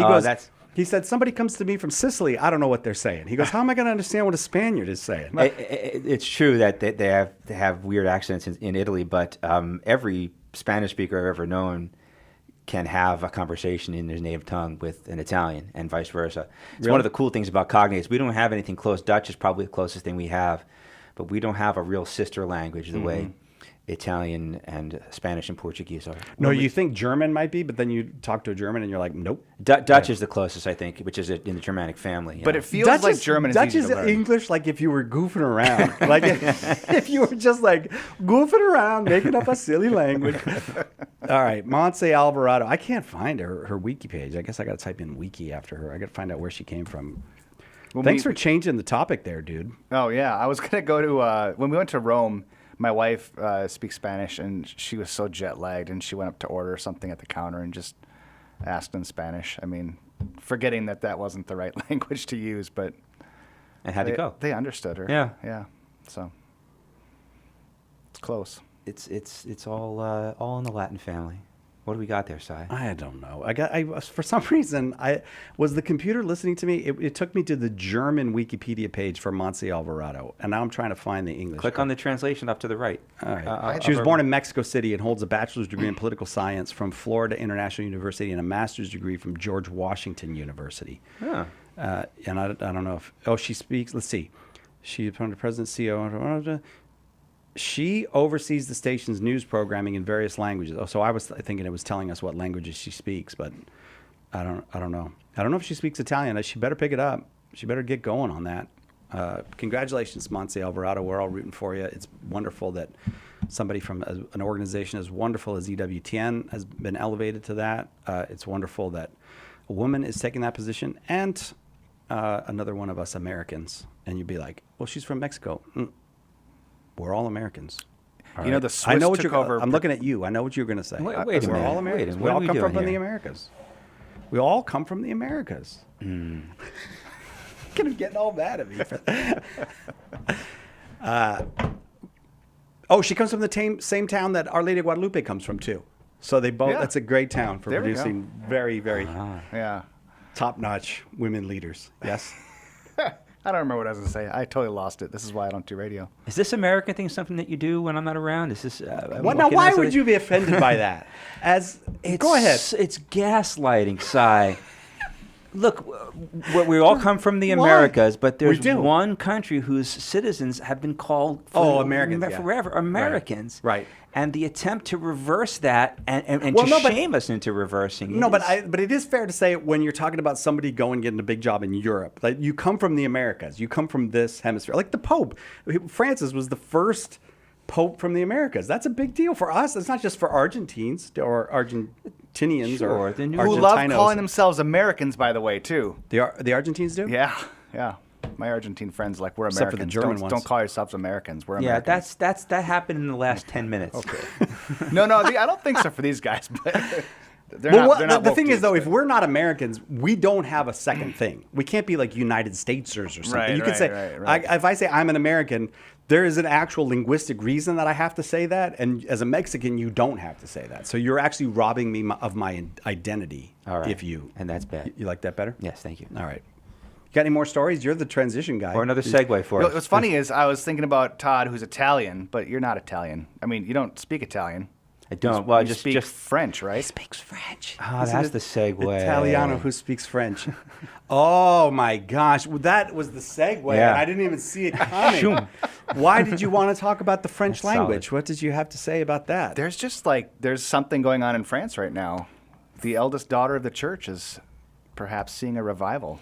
He said, somebody comes to me from Sicily, I don't know what they're saying. He goes, how am I going to understand what a Spaniard is saying? It's true that they have weird accents in Italy, but every Spanish speaker I've ever known can have a conversation in his native tongue with an Italian and vice versa. It's one of the cool things about cognates. We don't have anything close. Dutch is probably the closest thing we have, but we don't have a real sister language the way Italian and Spanish and Portuguese are. No, you think German might be, but then you talk to a German and you're like, nope. Dutch is the closest, I think, which is in the Germanic family. But it feels like German is Dutch easy to learn. English like if you were goofing around. Like if you were just like goofing around, making up a silly language. All right, Monse Alvarado. I can't find her wiki page. I guess I got to type in wiki after her. I got to find out where she came from. Thanks for changing the topic there, dude. Oh, yeah. I was going to go to, when we went to Rome, my wife speaks Spanish, and she was so jet-lagged, and she went up to order something at the counter and just asked in Spanish. I mean, forgetting that wasn't the right language to use, but... And how'd it go? They understood her. Yeah. Yeah. So, it's close. It's all in the Latin family. What do we got there, Si? I don't know. For some reason, was the computer listening to me? It took me to the German Wikipedia page for Monse Alvarado, and now I'm trying to find the English. Click on the translation up to the right. All right. She was born in Mexico City and holds a bachelor's degree in political science from Florida International University and a master's degree from George Washington University. Yeah. And I don't know if she speaks. Let's see. She is the president, CEO. She oversees the station's news programming in various languages. Oh, so I was thinking it was telling us what languages she speaks, but I don't know. I don't know if she speaks Italian. She better pick it up. She better get going on that. Congratulations, Monse Alvarado. We're all rooting for you. It's wonderful that somebody from an organization as wonderful as EWTN has been elevated to that. It's wonderful that a woman is taking that position, and another one of us Americans. And you'd be like, well, she's from Mexico. We're all Americans. All you know, right. the Swiss I know what took you're. over. I'm looking at you. I know what you're going to say. Wait a We're minute. all Americans. Wait a minute. We all What are come we from doing the here? Americas. We all come from the Americas. Kind of getting all mad at me. She comes from the same town that Our Lady of Guadalupe comes from too. So they both. Yeah. That's a great town for There we go. producing very, very Yeah. top-notch women leaders. Yes. I don't remember what I was going to say. I totally lost it. This is why I don't do radio. Is this American thing something that you do when I'm not around? Is this? Why would you be offended by that? Go ahead. It's gaslighting, Si. Look, we all come from the Americas, but there's one country whose citizens have been called Americans, yeah. forever Americans. Right. And the attempt to reverse that and shame us into reversing it. But it is fair to say when you're talking about somebody going and getting a big job in Europe, like you come from the Americas, you come from this hemisphere. Like the Pope, Francis was the first Pope from the Americas. That's a big deal for us. It's not just for Argentines or Argentinians or the new- Who love Argentinos. calling themselves Americans, by the way, too. The Argentines do? Yeah, yeah. My Argentine friends like we're Except for the Americans. German Don't ones. call yourselves Americans. We're Yeah, Americans. that happened in the last 10 minutes. Okay. No, I don't think so for these guys. But they're Well, not. They're not the woke thing is, dudes, though, but- if we're not Americans, we don't have a second thing. We can't be like United Statesers or something. Right, you can right, say, right. if I say I'm an American, there is an actual linguistic reason that I have to say that. And as a Mexican, you don't have to say that. So you're actually robbing me of my identity. All right. If you. And that's bad. You like that better? Yes, thank you. All right. You got any more stories? You're the transition guy. Or another segue for us. What's funny is I was thinking about Todd, who's Italian, but you're not Italian. I mean, you don't speak Italian. I don't. Well, You just speak French, right? Speaks French. Oh, Isn't that's it the segue. Italiano who speaks French. Oh my gosh, well, that was the segue, Yeah. and I didn't even see it coming. Shoom. Why did you want to talk about the French That's language? solid. What did you have to say about that? There's just there's something going on in France right now. The eldest daughter of the church is perhaps seeing a revival.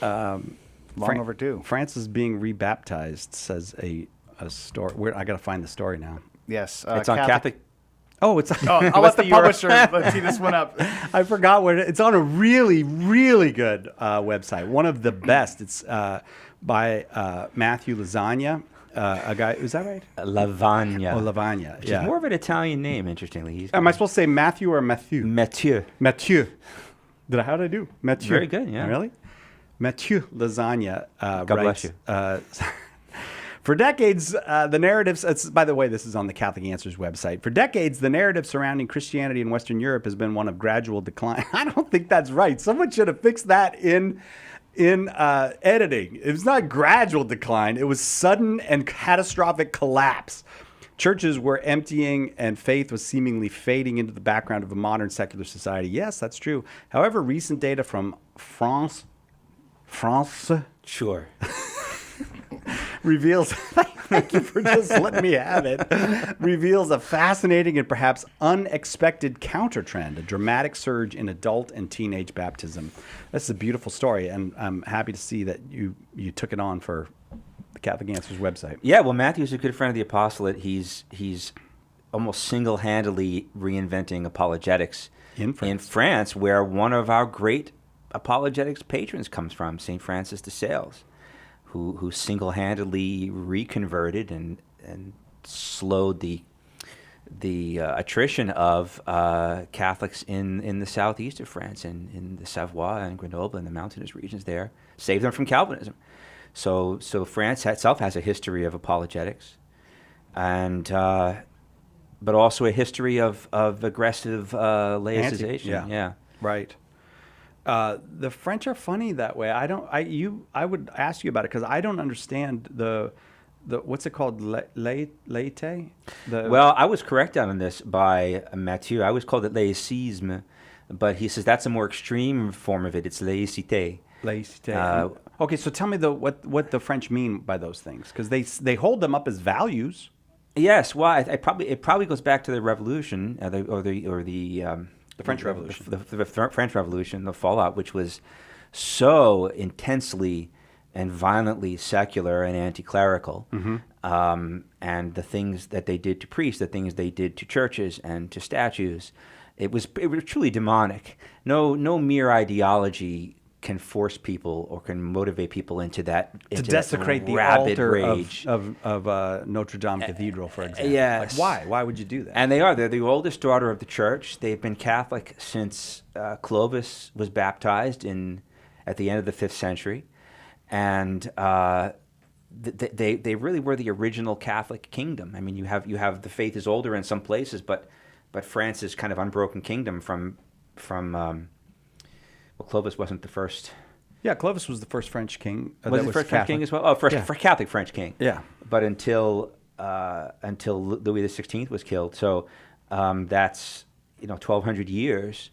Long overdue. France is being rebaptized, says a story. I got to find the story now. Yes, It's on Catholic. Oh, it's. Oh, I'll let the publisher. Let's see this one up. I forgot what it's on. A really, really good website. One of the best. It's by Matthew Lasagna, a guy. Is that right? Lavagna. Oh, Lavagna. Which Yeah. is more of an Italian name, interestingly. He's Am I supposed to say Matthew or Matthew? Mathieu. Mathieu. How did I do? Mathieu. Very good, yeah. Really? Mathieu Lasagna. God bless writes, you. For decades, the narratives, by the way, this is on the Catholic Answers website. For decades, the narrative surrounding Christianity in Western Europe has been one of gradual decline. I don't think that's right. Someone should have fixed that in editing. It was not gradual decline. It was sudden and catastrophic collapse. Churches were emptying and faith was seemingly fading into the background of a modern secular society. Yes, that's true. However, recent data from France Sure. reveals, thank you for just letting me have it, reveals a fascinating and perhaps unexpected counter-trend, a dramatic surge in adult and teenage baptism. That's a beautiful story, and I'm happy to see that you took it on for the Catholic Answers website. Yeah, well, Matthew's a good friend of the apostolate. He's almost single-handedly reinventing apologetics In France. where one of our great apologetics patrons comes from, St. Francis de Sales, who single-handedly reconverted and slowed the attrition of Catholics in the southeast of France, in the Savoie and Grenoble and the mountainous regions there, saved them from Calvinism. So France itself has a history of apologetics, and but also a history of aggressive laicization. Yeah. Right. The French are funny that way. I would ask you about it because I don't understand the what's it called, laïté? Well, I was corrected on this by Mathieu. I always called it laïcisme, but he says that's a more extreme form of it. It's laïcité. Laïcité. Okay, so tell me what the French mean by those things, because they hold them up as values. Yes, well, it probably goes back to the Revolution, the French Revolution. The French Revolution, the fallout, which was so intensely and violently secular and anti-clerical, and the things that they did to priests, the things they did to churches and to statues, it was truly demonic. No mere ideology can force people or can motivate people into To desecrate the rabid altar rage. of Notre Dame Cathedral, for example. yes. Like, why? Why would you do that? And they're the oldest daughter of the church. They've been Catholic since Clovis was baptized at the end of the 5th century. And they really were the original Catholic kingdom. I mean, you have the faith is older in some places, but France is kind of unbroken kingdom from well, Clovis wasn't the first. Yeah, Clovis was the first French king. Was he the first French king as well? Oh, first Yeah. Catholic French king. Yeah. But until Louis XVI was killed, so that's 1,200 years.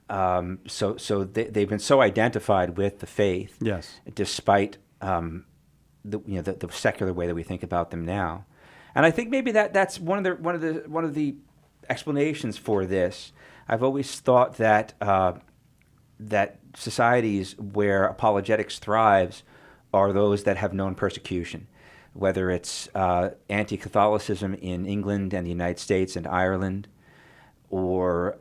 So they've been so identified with the faith, Yes. despite the secular way that we think about them now. And I think maybe that's one of the explanations for this. I've always thought that that societies where apologetics thrives are those that have known persecution, whether it's anti-Catholicism in England and the United States and Ireland, or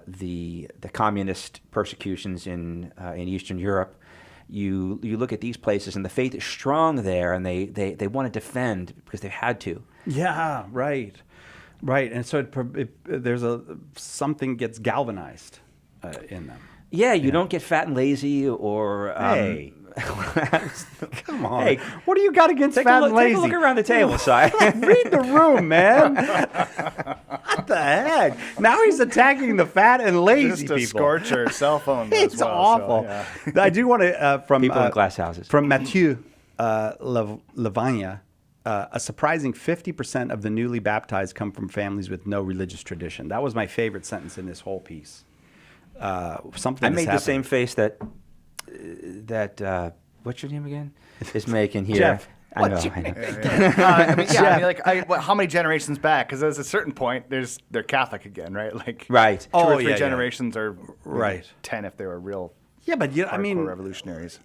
the communist persecutions in Eastern Europe. you look at these places and the faith is strong there, and they want to defend because they've had to. Yeah, right. Right. And so there's something gets galvanized in them. Yeah, you don't get fat and lazy or... Hey. Come on. Hey, what do you got against fat and lazy? Take a look around the table, Si. Read the room, man. What the heck? Now he's attacking the fat and lazy Just a people. scorcher cell phone. It's as well, awful. So, yeah. I do want to from People in glass houses. From Mathieu Lavagna, a surprising 50% of the newly baptized come from families with no religious tradition. That was my favorite sentence in this whole piece. Something I that's made the happening. same face that what's your name again? Is making here. Jeff. I know. How many generations back? Because at a certain point, they're Catholic again, right? Like Right. two or three yeah, yeah. generations, or Right. 10 if they were real. Yeah, but hardcore I mean, revolutionaries.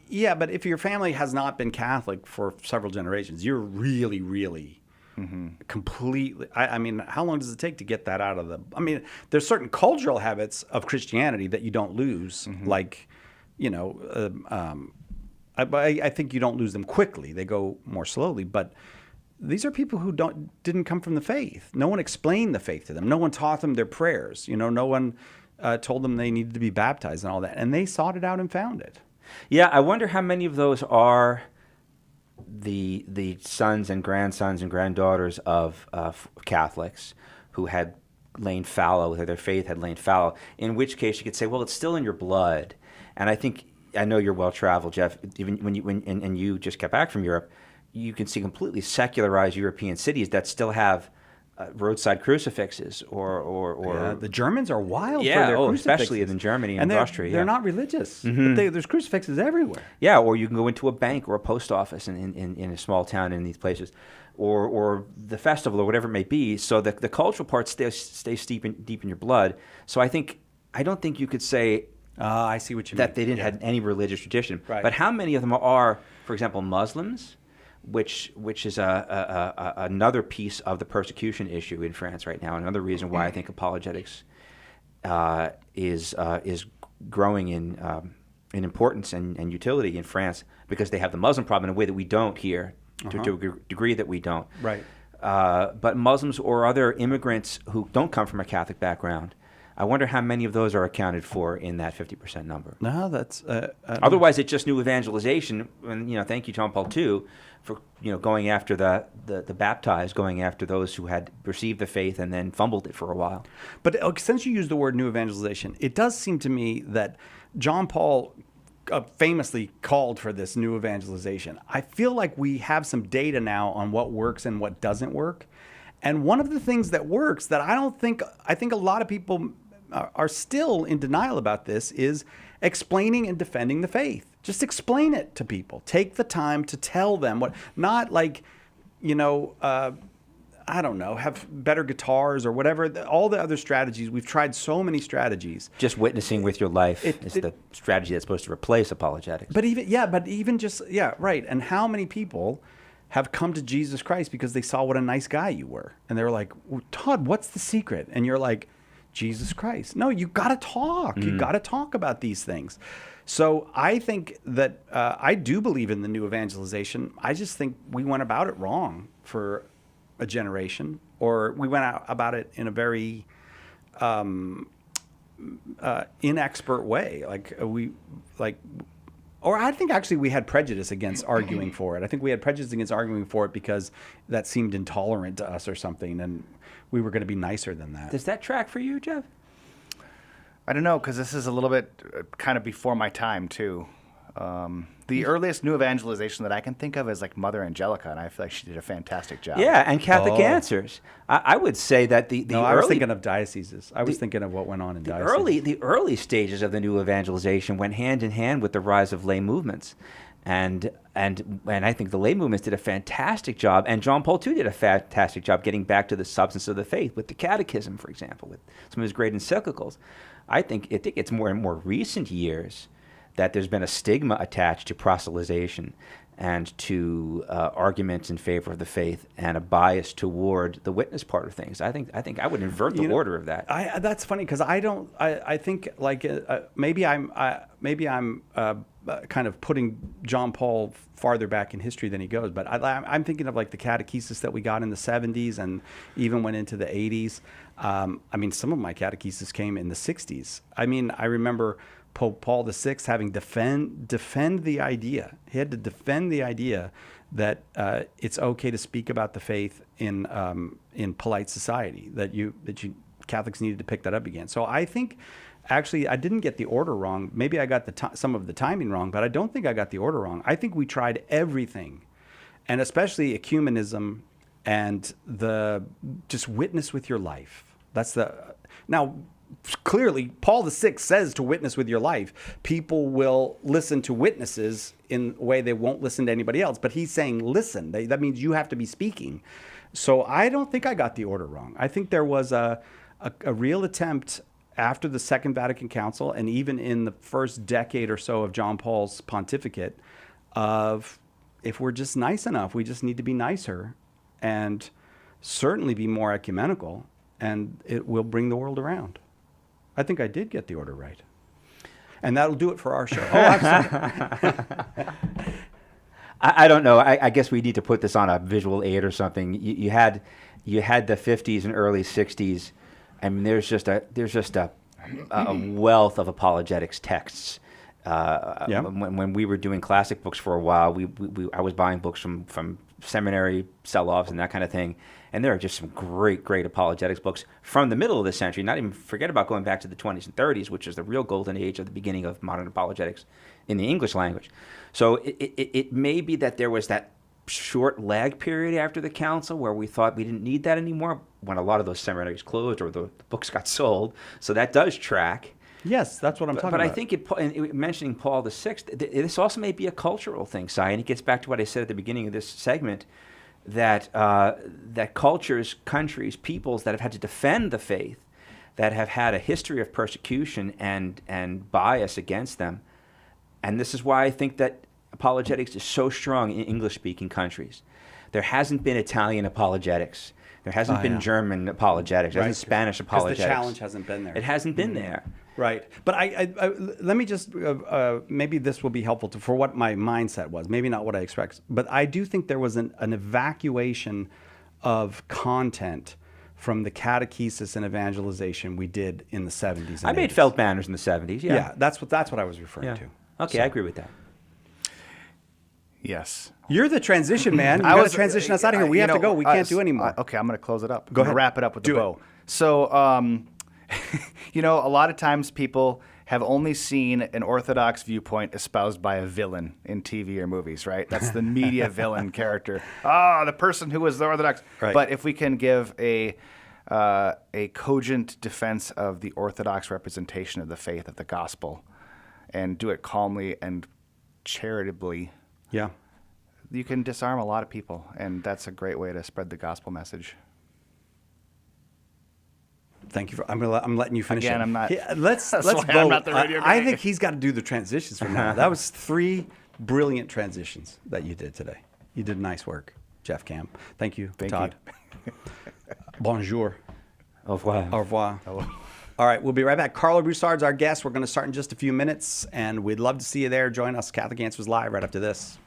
yeah, but if your family has not been Catholic for several generations, you're really, really completely. I mean, how long does it take to get that out of the? I mean, there's certain cultural habits of Christianity that you don't lose, like, you know. I think you don't lose them quickly; they go more slowly. But these are people who didn't come from the faith. No one explained the faith to them. No one taught them their prayers. You know, no one told them they needed to be baptized and all that. And they sought it out and found it. Yeah, I wonder how many of those are the sons and grandsons and granddaughters of Catholics who had lain fallow, their faith had lain fallow, in which case you could say, well, it's still in your blood. And I know you're well-traveled, Jeff. Even when you just got back from Europe, you can see completely secularized European cities that still have roadside crucifixes or the Germans are wild yeah, for their crucifixes. especially in Germany and they're, Austria. They're yeah. not religious. But there's crucifixes everywhere. Yeah, or you can go into a bank or a post office in a small town in these places, or the festival or whatever it may be. So the cultural part stays deep in your blood. So I don't think you could say I see what you mean. that they didn't have any religious tradition. Right. But how many of them are, for example, Muslims, which is another piece of the persecution issue in France right now. Another reason why I think apologetics is growing in importance and utility in France, because they have the Muslim problem in a way that we don't here, to a degree that we don't. Right. But Muslims or other immigrants who don't come from a Catholic background, I wonder how many of those are accounted for in that 50% number. No, that's Otherwise, it's just new evangelization. And thank you, John Paul II, for going after the baptized, going after those who had received the faith and then fumbled it for a while. But since you used the word new evangelization, it does seem to me that John Paul famously called for this new evangelization. I feel like we have some data now on what works and what doesn't work. And one of the things that works that I think a lot of people are still in denial about this is explaining and defending the faith. Just explain it to people. Take the time to tell them what, not like, I don't know, have better guitars or whatever. All the other strategies, we've tried so many strategies. Just witnessing with your life is the strategy that's supposed to replace apologetics. But even just, right. And how many people have come to Jesus Christ because they saw what a nice guy you were. And they were like, Todd, what's the secret? And you're like, Jesus Christ. No, you got to talk. You got to talk about these things. So I think that I do believe in the new evangelization. I just think we went about it wrong for a generation, or we went about it in a very inexpert way. Or I think actually we had prejudice against arguing for it. I think we had prejudice against arguing for it because that seemed intolerant to us or something, and we were going to be nicer than that. Does that track for you, Jeff? I don't know, because this is a little bit kind of before my time, too. The earliest new evangelization that I can think of is like Mother Angelica, and I feel like she did a fantastic job. Yeah, and Catholic Answers. I would say that I was thinking of dioceses. I was thinking of what went on in dioceses. The early stages of the new evangelization went hand in hand with the rise of lay movements. And I think the lay movements did a fantastic job, and John Paul II did a fantastic job getting back to the substance of the faith with the Catechism, for example, with some of his great encyclicals. I think it's more in more recent years that there's been a stigma attached to proselytization, and to arguments in favor of the faith and a bias toward the witness part of things. I think I would invert the order of that. That's funny because I think like maybe I'm kind of putting John Paul farther back in history than he goes, but I'm thinking of like the catechesis that we got in the 70s and even went into the 80s. I mean, some of my catechesis came in the 60s. I mean, I remember Pope Paul VI having defend the idea. He had to defend the idea that it's okay to speak about the faith in polite society. That Catholics needed to pick that up again. So I think, actually, I didn't get the order wrong. Maybe I got some of the timing wrong, but I don't think I got the order wrong. I think we tried everything, and especially ecumenism and just witness with your life. Now. Clearly, Paul VI says to witness with your life. People will listen to witnesses in a way they won't listen to anybody else. But he's saying, listen. That means you have to be speaking. So I don't think I got the order wrong. I think there was a real attempt after the Second Vatican Council and even in the first decade or so of John Paul's pontificate of, if we're just nice enough, we just need to be nicer and certainly be more ecumenical, and it will bring the world around. I think I did get the order right. And that'll do it for our show. Oh, absolutely. I don't know. I guess we need to put this on a visual aid or something. You had the 50s and early 60s. I mean, there's just a wealth of apologetics texts. When we were doing classic books for a while, I was buying books from seminary sell-offs and that kind of thing. And there are just some great apologetics books from the middle of the century. Not even forget about going back to the 20s and 30s, which is the real golden age of the beginning of modern apologetics in the English language. So it may be that there was that short lag period after the council where we thought we didn't need that anymore when a lot of those seminaries closed or the books got sold. So that does track. Yes, that's what I'm talking about. But I think mentioning Paul VI, this also may be a cultural thing, Si, and it gets back to what I said at the beginning of this segment, that cultures, countries, peoples that have had to defend the faith, that have had a history of persecution and bias against them. And this is why I think that apologetics is so strong in English-speaking countries. There hasn't been Italian apologetics. There hasn't been German apologetics. There hasn't Spanish apologetics. Because the challenge hasn't been there. It hasn't been there. Right. But I let me just, maybe this will be helpful for what my mindset was. Maybe not what I expect. But I do think there was an evacuation of content from the catechesis and evangelization we did in the 70s and I made 80s. felt banners in the 70s, yeah. Yeah, that's what I was referring to. Okay, So. I agree with that. Yes. You're the transition man. You got to transition us out of here. We have to go. We can't do anymore. Okay, I'm going to close it up. Go ahead. Wrap it up with the Do bow. it. So, a lot of times people have only seen an Orthodox viewpoint espoused by a villain in TV or movies, right? That's the media villain character. The person who was the Orthodox. Right. But if we can give a cogent defense of the Orthodox representation of the faith, of the gospel, and do it calmly and charitably, Yeah. you can disarm a lot of people, and that's a great way to spread the gospel message. Thank you. I'm letting you finish. Again, it. I'm not. Let's That's vote. why I'm not the radio I guy. think he's got to do the transitions from now. That was 3 brilliant transitions that you did today. You did nice work, Jeff Camp. Thank you, Thank Todd. Bonjour. Au revoir. Au revoir. All right, we'll be right back. Carlo Broussard's our guest. We're going to start in just a few minutes, and we'd love to see you there. Join us. Catholic Answers Live right after this.